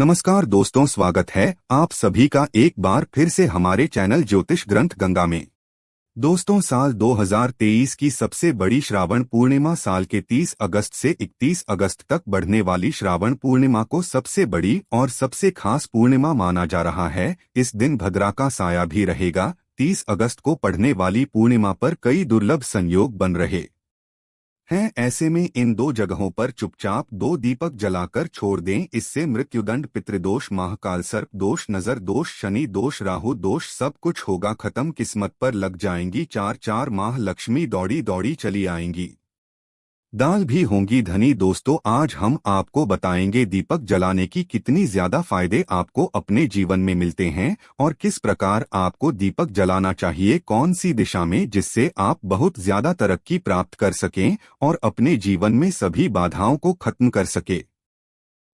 नमस्कार दोस्तों, स्वागत है आप सभी का एक बार फिर से हमारे चैनल ज्योतिष ग्रंथ गंगा में। दोस्तों, साल 2023 की सबसे बड़ी श्रावण पूर्णिमा साल के 30 अगस्त से 31 अगस्त तक बढ़ने वाली श्रावण पूर्णिमा को सबसे बड़ी और सबसे खास पूर्णिमा माना जा रहा है। इस दिन भद्रा का साया भी रहेगा। 30 अगस्त को पड़ने वाली पूर्णिमा पर कई दुर्लभ संयोग बन रहे हैं। ऐसे में इन दो जगहों पर चुपचाप 2 दीपक जलाकर छोड़ दें। इससे मृत्युदंड, पितृदोष, महाकाल सर्प दोष, नजर दोष, शनि दोष, राहु दोष सब कुछ होगा खत्म। किस्मत पर लग जाएंगी 4 माह लक्ष्मी दौड़ी दौड़ी चली आएंगी। दाल भी होंगी धनी। दोस्तों, आज हम आपको बताएंगे दीपक जलाने की कितनी ज्यादा फायदे आपको अपने जीवन में मिलते हैं और किस प्रकार आपको दीपक जलाना चाहिए, कौन सी दिशा में, जिससे आप बहुत ज्यादा तरक्की प्राप्त कर सकें और अपने जीवन में सभी बाधाओं को खत्म कर सके।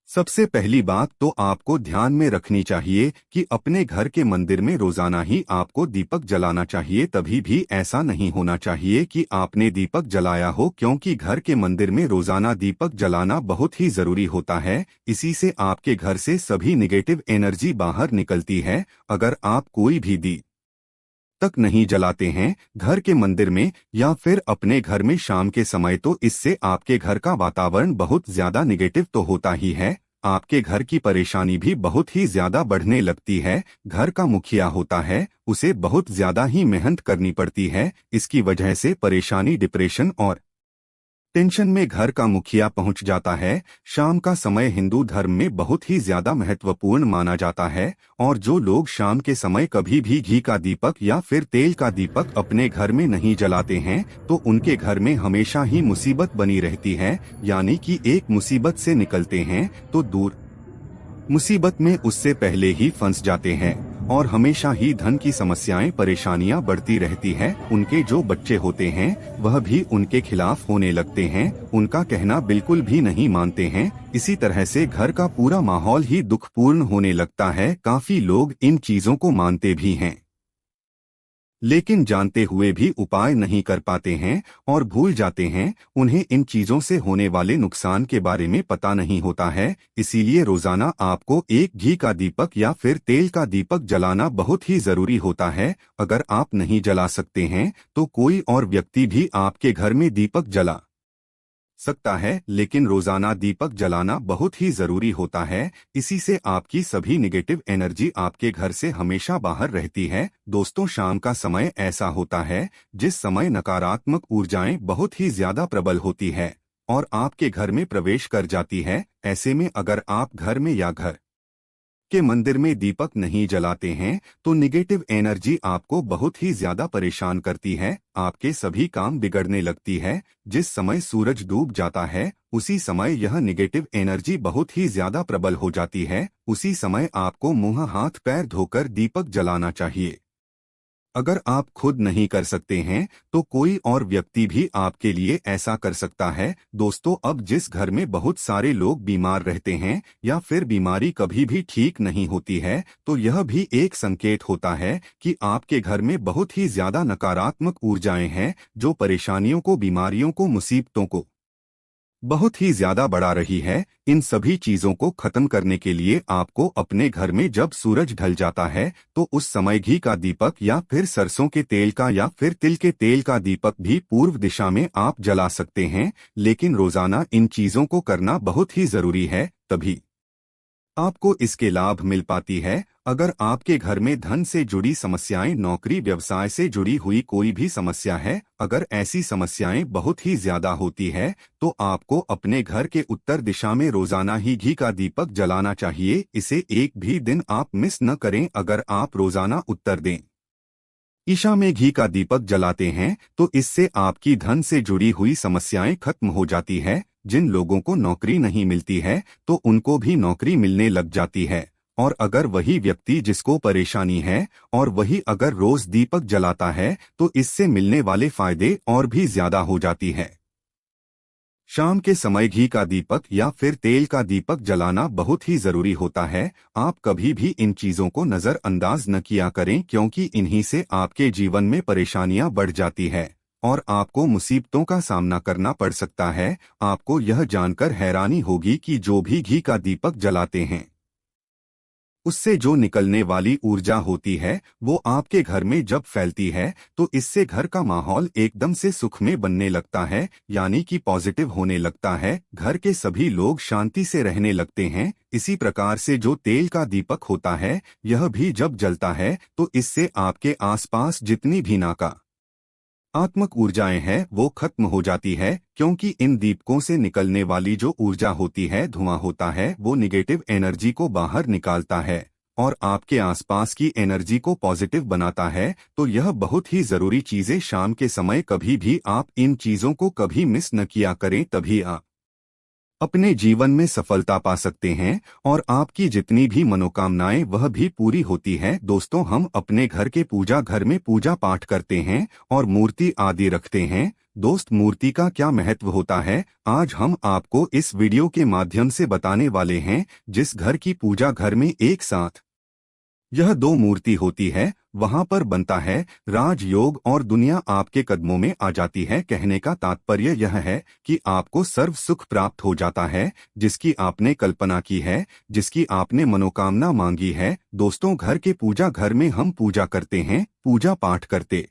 सबसे पहली बात तो आपको ध्यान में रखनी चाहिए कि अपने घर के मंदिर में रोजाना ही आपको दीपक जलाना चाहिए। तभी भी ऐसा नहीं होना चाहिए कि आपने दीपक जलाया हो, क्योंकि घर के मंदिर में रोजाना दीपक जलाना बहुत ही जरूरी होता है। इसी से आपके घर से सभी निगेटिव एनर्जी बाहर निकलती है। अगर आप कोई भी दीपक तक नहीं जलाते हैं घर के मंदिर में या फिर अपने घर में शाम के समय, तो इससे आपके घर का वातावरण बहुत ज्यादा निगेटिव तो होता ही है। आपके घर की परेशानी भी बहुत ही ज्यादा बढ़ने लगती है। घर का मुखिया होता है, उसे बहुत ज्यादा ही मेहनत करनी पड़ती है। इसकी वजह से परेशानी, डिप्रेशन और टेंशन में घर का मुखिया पहुंच जाता है। शाम का समय हिंदू धर्म में बहुत ही ज्यादा महत्वपूर्ण माना जाता है और जो लोग शाम के समय कभी भी घी का दीपक या फिर तेल का दीपक अपने घर में नहीं जलाते हैं तो उनके घर में हमेशा ही मुसीबत बनी रहती है। यानी कि एक मुसीबत से निकलते हैं तो दूर मुसीबत में उससे पहले ही फंस जाते हैं और हमेशा ही धन की समस्याएं, परेशानियां बढ़ती रहती हैं। उनके जो बच्चे होते हैं वह भी उनके खिलाफ होने लगते हैं, उनका कहना बिल्कुल भी नहीं मानते हैं। इसी तरह से घर का पूरा माहौल ही दुखपूर्ण होने लगता है। काफी लोग इन चीजों को मानते भी हैं, लेकिन जानते हुए भी उपाय नहीं कर पाते हैं और भूल जाते हैं। उन्हें इन चीजों से होने वाले नुकसान के बारे में पता नहीं होता है। इसीलिए रोजाना आपको एक घी का दीपक या फिर तेल का दीपक जलाना बहुत ही जरूरी होता है। अगर आप नहीं जला सकते हैं तो कोई और व्यक्ति भी आपके घर में दीपक जला सकता है, लेकिन रोजाना दीपक जलाना बहुत ही जरूरी होता है। इसी से आपकी सभी निगेटिव एनर्जी आपके घर से हमेशा बाहर रहती है। दोस्तों, शाम का समय ऐसा होता है जिस समय नकारात्मक ऊर्जाएं बहुत ही ज्यादा प्रबल होती है और आपके घर में प्रवेश कर जाती है। ऐसे में अगर आप घर में या घर के मंदिर में दीपक नहीं जलाते हैं तो निगेटिव एनर्जी आपको बहुत ही ज्यादा परेशान करती है। आपके सभी काम बिगड़ने लगती है। जिस समय सूरज डूब जाता है उसी समय यह निगेटिव एनर्जी बहुत ही ज्यादा प्रबल हो जाती है। उसी समय आपको मुंह हाथ पैर धोकर दीपक जलाना चाहिए। अगर आप खुद नहीं कर सकते हैं तो कोई और व्यक्ति भी आपके लिए ऐसा कर सकता है। दोस्तों, अब जिस घर में बहुत सारे लोग बीमार रहते हैं या फिर बीमारी कभी भी ठीक नहीं होती है तो यह भी एक संकेत होता है कि आपके घर में बहुत ही ज्यादा नकारात्मक ऊर्जाएं हैं जो परेशानियों को, बीमारियों को, मुसीबतों को बहुत ही ज्यादा बढ़ा रही है। इन सभी चीजों को खत्म करने के लिए आपको अपने घर में जब सूरज ढल जाता है तो उस समय घी का दीपक या फिर सरसों के तेल का या फिर तिल के तेल का दीपक भी पूर्व दिशा में आप जला सकते हैं। लेकिन रोजाना इन चीजों को करना बहुत ही जरूरी है, तभी आपको इसके लाभ मिल पाती है। अगर आपके घर में धन से जुड़ी समस्याएं, नौकरी व्यवसाय से जुड़ी हुई कोई भी समस्या है, अगर ऐसी समस्याएं बहुत ही ज्यादा होती है तो आपको अपने घर के उत्तर दिशा में रोजाना ही घी का दीपक जलाना चाहिए। इसे एक भी दिन आप मिस न करें। अगर आप रोजाना उत्तर दें ईशा में घी का दीपक जलाते हैं तो इससे आपकी धन से जुड़ी हुई समस्याएं खत्म हो जाती है। जिन लोगों को नौकरी नहीं मिलती है तो उनको भी नौकरी मिलने लग जाती है। और अगर वही व्यक्ति जिसको परेशानी है और वही अगर रोज दीपक जलाता है तो इससे मिलने वाले फायदे और भी ज्यादा हो जाती है। शाम के समय घी का दीपक या फिर तेल का दीपक जलाना बहुत ही जरूरी होता है। आप कभी भी इन चीजों को नजरअंदाज न किया करें, क्योंकि इन्हीं से आपके जीवन में परेशानियां बढ़ जाती है और आपको मुसीबतों का सामना करना पड़ सकता है। आपको यह जानकर हैरानी होगी कि जो भी घी का दीपक जलाते हैं उससे जो निकलने वाली ऊर्जा होती है वो आपके घर में जब फैलती है तो इससे घर का माहौल एकदम से सुखमय बनने लगता है, यानी कि पॉजिटिव होने लगता है। घर के सभी लोग शांति से रहने लगते हैं। इसी प्रकार से जो तेल का दीपक होता है यह भी जब जलता है तो इससे आपके आसपास जितनी भी आत्मक ऊर्जाएं हैं वो खत्म हो जाती है, क्योंकि इन दीपकों से निकलने वाली जो ऊर्जा होती है, धुआं होता है, वो निगेटिव एनर्जी को बाहर निकालता है और आपके आसपास की एनर्जी को पॉजिटिव बनाता है। तो यह बहुत ही जरूरी चीजें शाम के समय कभी भी आप इन चीजों को कभी मिस न किया करें, तभी आप अपने जीवन में सफलता पा सकते हैं और आपकी जितनी भी मनोकामनाएं वह भी पूरी होती है। दोस्तों, हम अपने घर के पूजा घर में पूजा पाठ करते हैं और मूर्ति आदि रखते हैं। दोस्त, मूर्ति का क्या महत्व होता है, आज हम आपको इस वीडियो के माध्यम से बताने वाले हैं। जिस घर की पूजा घर में एक साथ यह दो मूर्ति होती है वहां पर बनता है राजयोग और दुनिया आपके कदमों में आ जाती है। कहने का तात्पर्य यह है कि आपको सर्व सुख प्राप्त हो जाता है, जिसकी आपने कल्पना की है, जिसकी आपने मनोकामना मांगी है। दोस्तों, घर के पूजा घर में हम पूजा करते हैं, पूजा पाठ करते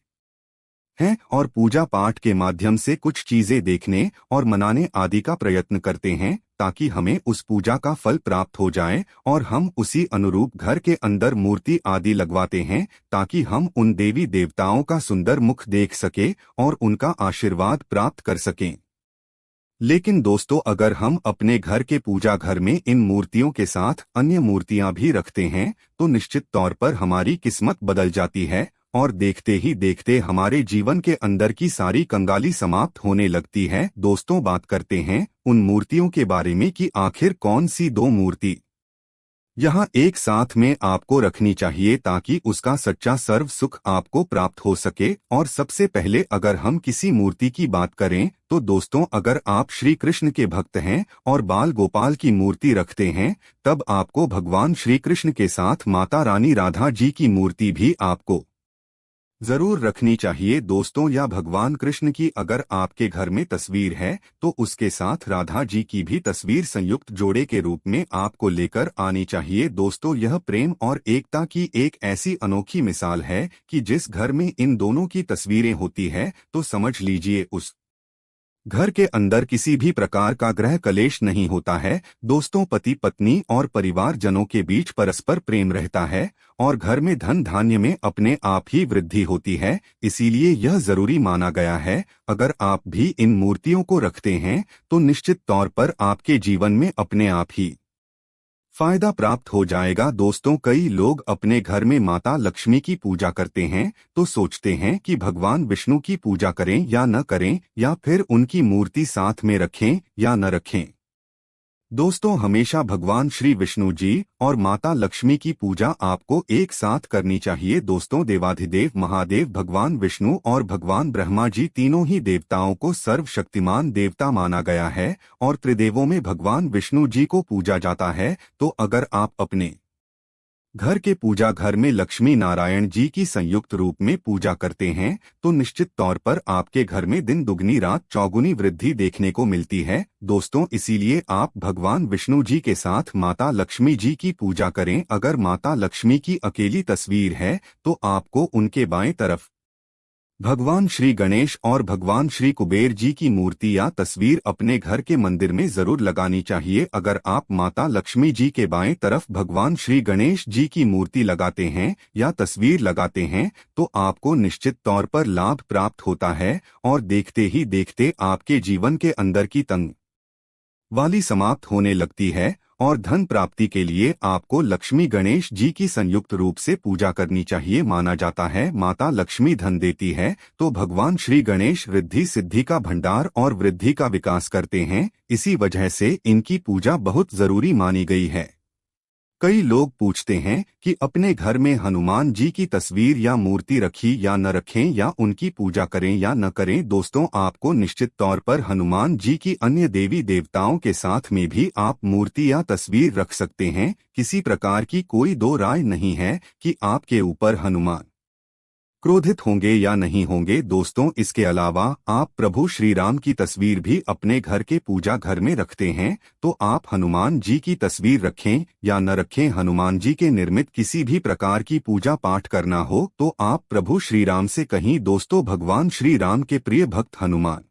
हैं और पूजा पाठ के माध्यम से कुछ चीजें देखने और मनाने आदि का प्रयत्न करते हैं ताकि हमें उस पूजा का फल प्राप्त हो जाए और हम उसी अनुरूप घर के अंदर मूर्ति आदि लगवाते हैं ताकि हम उन देवी देवताओं का सुंदर मुख देख सके और उनका आशीर्वाद प्राप्त कर सकें। लेकिन दोस्तों, अगर हम अपने घर के पूजा घर में इन मूर्तियों के साथ अन्य मूर्तियां भी रखते हैं तो निश्चित तौर पर हमारी किस्मत बदल जाती है और देखते ही देखते हमारे जीवन के अंदर की सारी कंगाली समाप्त होने लगती है। दोस्तों, बात करते हैं उन मूर्तियों के बारे में कि आखिर कौन सी दो मूर्ति यहाँ एक साथ में आपको रखनी चाहिए ताकि उसका सच्चा सर्व सुख आपको प्राप्त हो सके। और सबसे पहले अगर हम किसी मूर्ति की बात करें तो दोस्तों, अगर आप श्री कृष्ण के भक्त हैं और बाल गोपाल की मूर्ति रखते हैं तब आपको भगवान श्री कृष्ण के साथ माता रानी राधा जी की मूर्ति भी आपको जरूर रखनी चाहिए। दोस्तों, या भगवान कृष्ण की अगर आपके घर में तस्वीर है तो उसके साथ राधा जी की भी तस्वीर संयुक्त जोड़े के रूप में आपको लेकर आनी चाहिए। दोस्तों, यह प्रेम और एकता की एक ऐसी अनोखी मिसाल है कि जिस घर में इन दोनों की तस्वीरें होती है तो समझ लीजिए उस घर के अंदर किसी भी प्रकार का ग्रह कलेश नहीं होता है। दोस्तों, पति पत्नी और परिवार जनों के बीच परस्पर प्रेम रहता है और घर में धन धान्य में अपने आप ही वृद्धि होती है। इसीलिए यह जरूरी माना गया है, अगर आप भी इन मूर्तियों को रखते हैं तो निश्चित तौर पर आपके जीवन में अपने आप ही फायदा प्राप्त हो जाएगा। दोस्तों, कई लोग अपने घर में माता लक्ष्मी की पूजा करते हैं तो सोचते हैं कि भगवान विष्णु की पूजा करें या न करें, या फिर उनकी मूर्ति साथ में रखें या न रखें। दोस्तों, हमेशा भगवान श्री विष्णु जी और माता लक्ष्मी की पूजा आपको एक साथ करनी चाहिए। दोस्तों, देवाधिदेव महादेव भगवान विष्णु और भगवान ब्रह्मा जी तीनों ही देवताओं को सर्वशक्तिमान देवता माना गया है और त्रिदेवों में भगवान विष्णु जी को पूजा जाता है। तो अगर आप अपने घर के पूजा घर में लक्ष्मी नारायण जी की संयुक्त रूप में पूजा करते हैं तो निश्चित तौर पर आपके घर में दिन दुगनी रात चौगुनी वृद्धि देखने को मिलती है। दोस्तों, इसीलिए आप भगवान विष्णु जी के साथ माता लक्ष्मी जी की पूजा करें। अगर माता लक्ष्मी की अकेली तस्वीर है तो आपको उनके बाएं तरफ भगवान श्री गणेश और भगवान श्री कुबेर जी की मूर्ति या तस्वीर अपने घर के मंदिर में जरूर लगानी चाहिए। अगर आप माता लक्ष्मी जी के बाएं तरफ भगवान श्री गणेश जी की मूर्ति लगाते हैं या तस्वीर लगाते हैं तो आपको निश्चित तौर पर लाभ प्राप्त होता है और देखते ही देखते आपके जीवन के अंदर की तंग वाली समाप्त होने लगती है और धन प्राप्ति के लिए आपको लक्ष्मी गणेश जी की संयुक्त रूप से पूजा करनी चाहिए। माना जाता है माता लक्ष्मी धन देती है तो भगवान श्री गणेश रिद्धि सिद्धि का भंडार और वृद्धि का विकास करते हैं। इसी वजह से इनकी पूजा बहुत जरूरी मानी गई है। कई लोग पूछते हैं कि अपने घर में हनुमान जी की तस्वीर या मूर्ति रखी या न रखें, या उनकी पूजा करें या न करें। दोस्तों, आपको निश्चित तौर पर हनुमान जी की अन्य देवी देवताओं के साथ में भी आप मूर्ति या तस्वीर रख सकते हैं। किसी प्रकार की कोई दो राय नहीं है कि आपके ऊपर हनुमान क्रोधित होंगे या नहीं होंगे दोस्तों। इसके अलावा आप प्रभु श्री राम की तस्वीर भी अपने घर के पूजा घर में रखते हैं तो आप हनुमान जी की तस्वीर रखें या न रखें, हनुमान जी के निर्मित किसी भी प्रकार की पूजा पाठ करना हो तो आप प्रभु श्री राम से कहीं दोस्तों। भगवान श्री राम के प्रिय भक्त हनुमान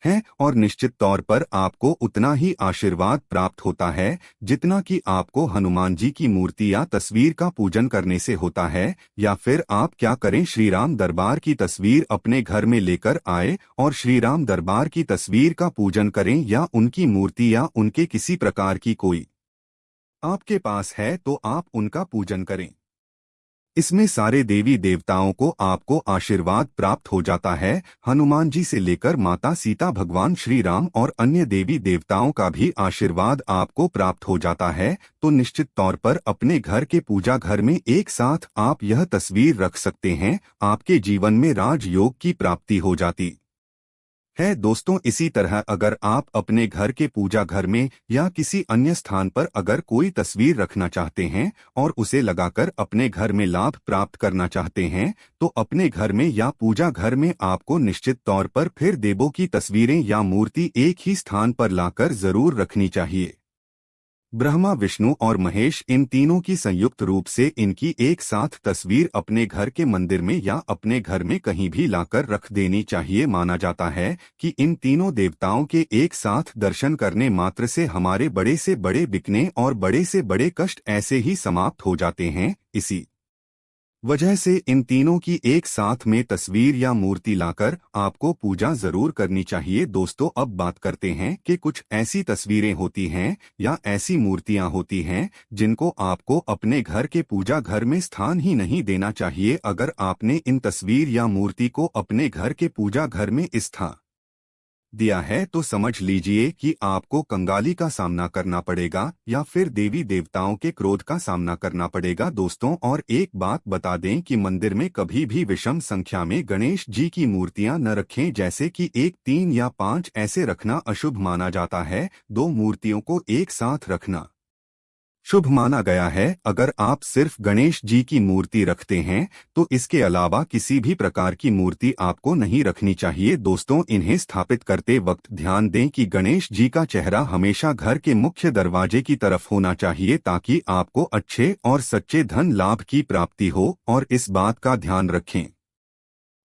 हैं और निश्चित तौर पर आपको उतना ही आशीर्वाद प्राप्त होता है जितना कि आपको हनुमान जी की मूर्ति या तस्वीर का पूजन करने से होता है। या फिर आप क्या करें, श्री राम दरबार की तस्वीर अपने घर में लेकर आए और श्री राम दरबार की तस्वीर का पूजन करें या उनकी मूर्ति या उनके किसी प्रकार की कोई आपके पास है तो आप उनका पूजन करें। इसमें सारे देवी देवताओं को आपको आशीर्वाद प्राप्त हो जाता है। हनुमान जी से लेकर माता सीता, भगवान श्री राम और अन्य देवी देवताओं का भी आशीर्वाद आपको प्राप्त हो जाता है। तो निश्चित तौर पर अपने घर के पूजा घर में एक साथ आप यह तस्वीर रख सकते हैं। आपके जीवन में राजयोग की प्राप्ति हो जाती है दोस्तों। इसी तरह अगर आप अपने घर के पूजा घर में या किसी अन्य स्थान पर अगर कोई तस्वीर रखना चाहते हैं और उसे लगाकर अपने घर में लाभ प्राप्त करना चाहते हैं तो अपने घर में या पूजा घर में आपको निश्चित तौर पर फिर देवों की तस्वीरें या मूर्ति एक ही स्थान पर लाकर जरूर रखनी चाहिए। ब्रह्मा, विष्णु और महेश, इन तीनों की संयुक्त रूप से इनकी एक साथ तस्वीर अपने घर के मंदिर में या अपने घर में कहीं भी लाकर रख देनी चाहिए। माना जाता है कि इन तीनों देवताओं के एक साथ दर्शन करने मात्र से हमारे बड़े से बड़े बिकने और बड़े से बड़े कष्ट ऐसे ही समाप्त हो जाते हैं। इसी वजह से इन तीनों की एक साथ में तस्वीर या मूर्ति लाकर आपको पूजा जरूर करनी चाहिए। दोस्तों अब बात करते हैं कि कुछ ऐसी तस्वीरें होती हैं या ऐसी मूर्तियां होती हैं जिनको आपको अपने घर के पूजा घर में स्थान ही नहीं देना चाहिए। अगर आपने इन तस्वीर या मूर्ति को अपने घर के पूजा घर में स्थान दिया है तो समझ लीजिए कि आपको कंगाली का सामना करना पड़ेगा या फिर देवी देवताओं के क्रोध का सामना करना पड़ेगा दोस्तों। और एक बात बता दें कि मंदिर में कभी भी विषम संख्या में गणेश जी की मूर्तियां न रखें, जैसे कि 1, 3 या 5 ऐसे रखना अशुभ माना जाता है। 2 मूर्तियों को एक साथ रखना शुभ माना गया है। अगर आप सिर्फ गणेश जी की मूर्ति रखते हैं तो इसके अलावा किसी भी प्रकार की मूर्ति आपको नहीं रखनी चाहिए दोस्तों। इन्हें स्थापित करते वक्त ध्यान दें कि गणेश जी का चेहरा हमेशा घर के मुख्य दरवाजे की तरफ होना चाहिए ताकि आपको अच्छे और सच्चे धन लाभ की प्राप्ति हो। और इस बात का ध्यान रखें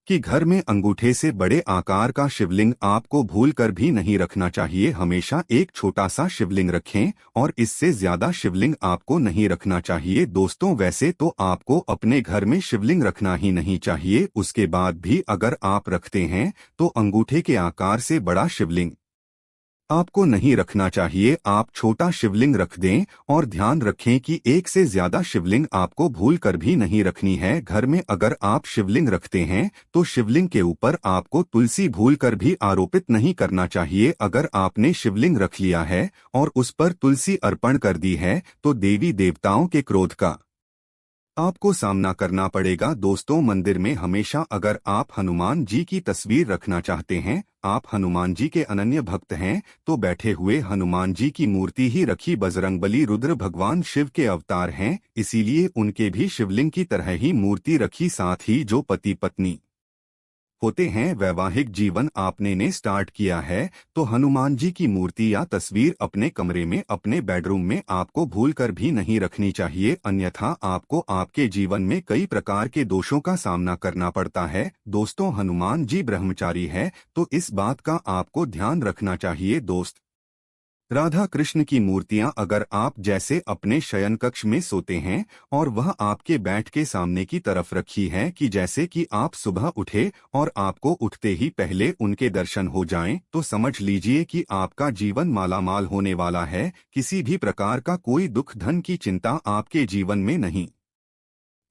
कि घर में अंगूठे से बड़े आकार का शिवलिंग आपको भूलकर भी नहीं रखना चाहिए। हमेशा एक छोटा सा शिवलिंग रखें और इससे ज्यादा शिवलिंग आपको नहीं रखना चाहिए दोस्तों। वैसे तो आपको अपने घर में शिवलिंग रखना ही नहीं चाहिए, उसके बाद भी अगर आप रखते हैं तो अंगूठे के आकार से बड़ा शिवलिंग आपको नहीं रखना चाहिए। आप छोटा शिवलिंग रख दें और ध्यान रखें कि एक से ज्यादा शिवलिंग आपको भूल कर भी नहीं रखनी है। घर में अगर आप शिवलिंग रखते हैं तो शिवलिंग के ऊपर आपको तुलसी भूल कर भी आरोपित नहीं करना चाहिए। अगर आपने शिवलिंग रख लिया है और उस पर तुलसी अर्पण कर दी है तो देवी देवताओं के क्रोध का आपको सामना करना पड़ेगा दोस्तों। मंदिर में हमेशा अगर आप हनुमान जी की तस्वीर रखना चाहते हैं, आप हनुमान जी के अनन्य भक्त हैं तो बैठे हुए हनुमान जी की मूर्ति ही रखी। बजरंगबली रुद्र भगवान शिव के अवतार हैं, इसीलिए उनके भी शिवलिंग की तरह ही मूर्ति रखी। साथ ही जो पति पत्नी होते हैं, वैवाहिक जीवन आपने ने स्टार्ट किया है तो हनुमान जी की मूर्ति या तस्वीर अपने कमरे में, अपने बेडरूम में आपको भूलकर भी नहीं रखनी चाहिए, अन्यथा आपको आपके जीवन में कई प्रकार के दोषों का सामना करना पड़ता है दोस्तों। हनुमान जी ब्रह्मचारी है तो इस बात का आपको ध्यान रखना चाहिए दोस्त। राधा कृष्ण की मूर्तियां अगर आप जैसे अपने शयन कक्ष में सोते हैं और वह आपके बैठ के सामने की तरफ रखी है कि जैसे कि आप सुबह उठे और आपको उठते ही पहले उनके दर्शन हो जाएं, तो समझ लीजिए कि आपका जीवन मालामाल होने वाला है। किसी भी प्रकार का कोई दुख, धन की चिंता आपके जीवन में नहीं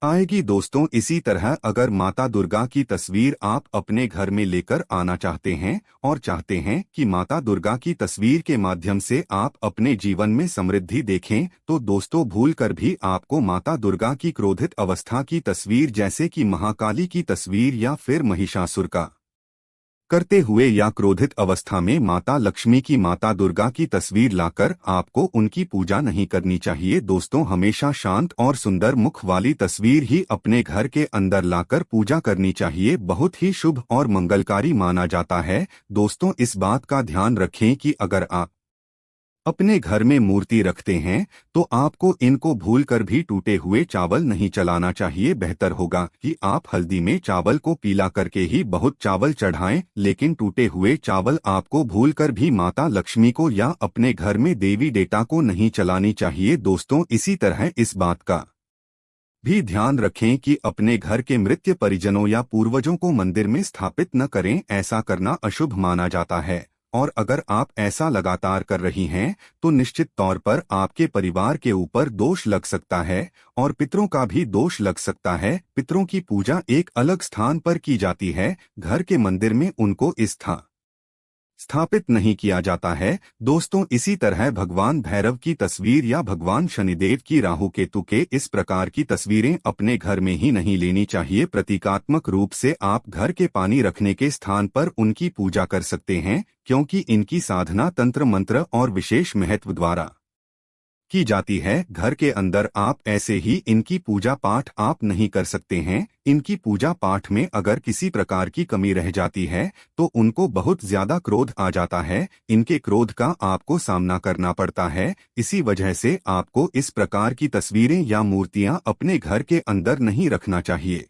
आएगी दोस्तों। इसी तरह अगर माता दुर्गा की तस्वीर आप अपने घर में लेकर आना चाहते हैं और चाहते हैं कि माता दुर्गा की तस्वीर के माध्यम से आप अपने जीवन में समृद्धि देखें, तो दोस्तों भूलकर भी आपको माता दुर्गा की क्रोधित अवस्था की तस्वीर, जैसे कि महाकाली की तस्वीर या फिर महिषासुर का करते हुए या क्रोधित अवस्था में माता लक्ष्मी की, माता दुर्गा की तस्वीर लाकर आपको उनकी पूजा नहीं करनी चाहिए। दोस्तों, हमेशा शांत और सुंदर मुख वाली तस्वीर ही अपने घर के अंदर लाकर पूजा करनी चाहिए। बहुत ही शुभ और मंगलकारी माना जाता है। दोस्तों, इस बात का ध्यान रखें कि अगर आप अपने घर में मूर्ति रखते हैं तो आपको इनको भूलकर भी टूटे हुए चावल नहीं चलाना चाहिए। बेहतर होगा कि आप हल्दी में चावल को पीला करके ही बहुत चावल चढ़ाएं, लेकिन टूटे हुए चावल आपको भूलकर भी माता लक्ष्मी को या अपने घर में देवी देवता को नहीं चलानी चाहिए। दोस्तों, इसी तरह इस बात का भी ध्यान रखें कि अपने घर के मृत परिजनों या पूर्वजों को मंदिर में स्थापित न करें। ऐसा करना अशुभ माना जाता है, और अगर आप ऐसा लगातार कर रही हैं तो निश्चित तौर पर आपके परिवार के ऊपर दोष लग सकता है और पितरों का भी दोष लग सकता है। पितरों की पूजा एक अलग स्थान पर की जाती है, घर के मंदिर में उनको स्थापित नहीं किया जाता है। दोस्तों, इसी तरह भगवान भैरव की तस्वीर या भगवान शनिदेव की, राहु केतु के, इस प्रकार की तस्वीरें अपने घर में ही नहीं लेनी चाहिए। प्रतीकात्मक रूप से आप घर के पानी रखने के स्थान पर उनकी पूजा कर सकते हैं, क्योंकि इनकी साधना तंत्र मंत्र और विशेष महत्व द्वारा की जाती है। घर के अंदर आप ऐसे ही इनकी पूजा पाठ आप नहीं कर सकते हैं। इनकी पूजा पाठ में अगर किसी प्रकार की कमी रह जाती है तो उनको बहुत ज्यादा क्रोध आ जाता है। इनके क्रोध का आपको सामना करना पड़ता है। इसी वजह से आपको इस प्रकार की तस्वीरें या मूर्तियां अपने घर के अंदर नहीं रखना चाहिए।